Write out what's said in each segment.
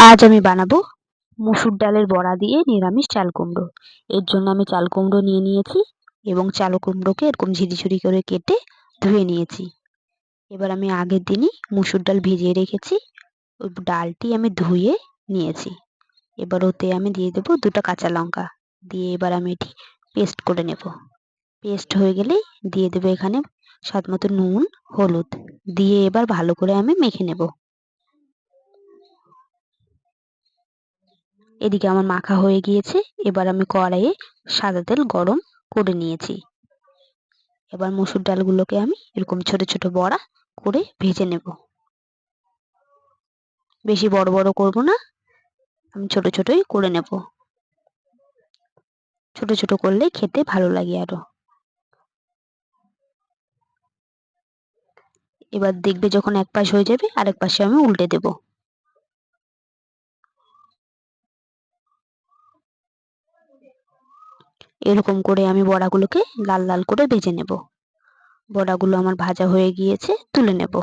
আজ আমি বানাবো মুসুর ডালের বড়া দিয়ে নিরামিষ চাল কুমড়ো। এর জন্য আমি চাল কুমড়ো নিয়ে নিয়েছি এবং চাল কুমড়োকে এরকম ঝিরিঝিরি করে কেটে ধুয়ে নিয়েছি। এবার আমি আগের দিনই মুসুর ডাল ভিজিয়ে রেখেছি, ওই ডালটি আমি ধুয়ে নিয়েছি। এবার ওতে আমি দিয়ে দেবো 2টা কাঁচা লঙ্কা, দিয়ে এবার আমি এটি পেস্ট করে নেব। পেস্ট হয়ে গেলেই দিয়ে দেবো এখানে স্বাদ মতো নুন, হলুদ দিয়ে এবার ভালো করে আমি মেখে নেব। এদিকে আমার মাখা হয়ে গিয়েছে। এবার আমি কড়াইয়ে সাদা তেল গরম করে নিয়েছি। এবার মসুর ডালগুলোকে আমি এরকম ছোট ছোট বড়া করে ভেজে নেব। বেশি বড় বড় করব না, আমি ছোট ছোটই করে নেব। ছোট ছোট করলে খেতে ভালো লাগে আরো। এবার দেখবে যখন এক পাশ হয়ে যাবে আরেক পাশে আমি উল্টে দেব। এরকম করে আমি বড়াগুলোকে লাল লাল করে ভেজে নেব। বড়াগুলো আমার ভাজা হয়ে গিয়েছে, তুলে নেব।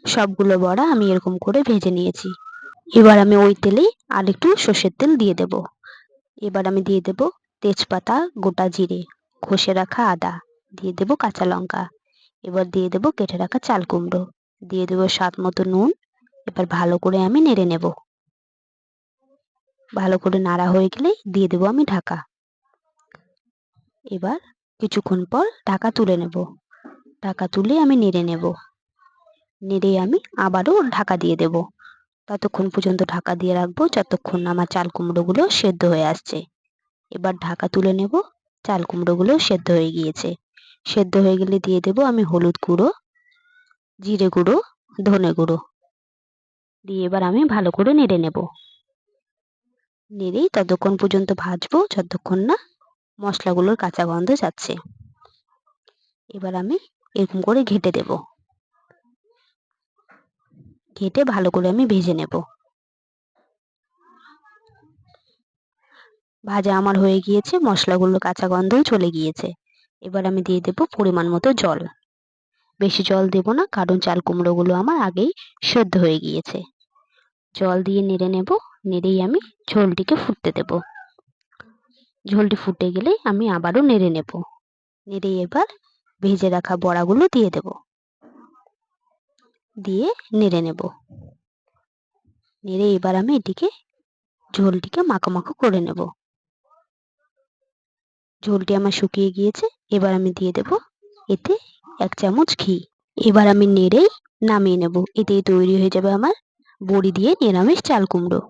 সবগুলো বড়া আমি এরকম করে ভেজে নিয়েছি। এবার আমি ওই তেলেই আর একটু সর্ষের তেল দিয়ে দেব। এবার আমি দিয়ে দেব তেজপাতা, গোটা জিরে, ঘষে রাখা আদা, দিয়ে দেব কাঁচা লঙ্কা। এবার দিয়ে দেব কেটে রাখা চাল কুমড়ো, দিয়ে দেব স্বাদ মতো নুন। এবার ভালো করে আমি নেড়ে নেব। ভালো করে নাড়া হয়ে গেলে দিয়ে দেব আমি ঢাকা। এবার কিছুক্ষণ পর ঢাকা তুলে নেব। ঢাকা তুলে আমি নেড়ে নেব। নেড়ে আমি আবারও ঢাকা দিয়ে দেব। ততক্ষণ পর্যন্ত ঢাকা দিয়ে রাখবো যতক্ষণ না আমার চাল কুমড়োগুলো সেদ্ধ হয়ে আসছে। এবার ঢাকা তুলে নেব। চাল কুমড়োগুলো সেদ্ধ হয়ে গিয়েছে। সেদ্ধ হয়ে গেলে দিয়ে দেব আমি হলুদ গুঁড়ো, জিরে গুঁড়ো, ধনে গুঁড়ো দিয়ে এবার আমি ভালো করে নেড়ে নেব। নেড়েই ততক্ষণ পর্যন্ত ভাজবো যতক্ষণ না মশলাগুলোর কাঁচা গন্ধ যাচ্ছে। এবার আমি এরকম করে ঘেঁটে দেব। ঘেঁটে ভালো করে আমি ভেজে নেব। ভাজা আমার হয়ে গিয়েছে, মশলাগুলোর কাঁচা গন্ধও চলে গিয়েছে। এবার আমি দিয়ে দেব পরিমাণ মতো জল। বেশি জল দেব না, কারণ চাল কুমড়োগুলো আমার আগেই সেদ্ধ হয়ে গিয়েছে। জল দিয়ে নেড়ে নেব। নেড়েই আমি ঝোলটিকে ফুটতে দেব। ঝোলটি ফুটে গেলে আমি আবারও নেড়ে নেব। নেড়ে এবার ভেজে রাখা বড়াগুলো দিয়ে দেব। দিয়ে নেড়ে নেব। নেড়ে এবার আমি এটিকে ঝোলটিকে মাখো মাখো করে নেব। ঝোলটি আমার শুকিয়ে গিয়েছে। এবার আমি দিয়ে দেব এতে 1 চামচ ঘি। এবার আমি নেড়েই নামিয়ে নেব। এতেই তৈরি হয়ে যাবে আমার বড়ি দিয়ে নিরামিষ চাল কুমড়ো।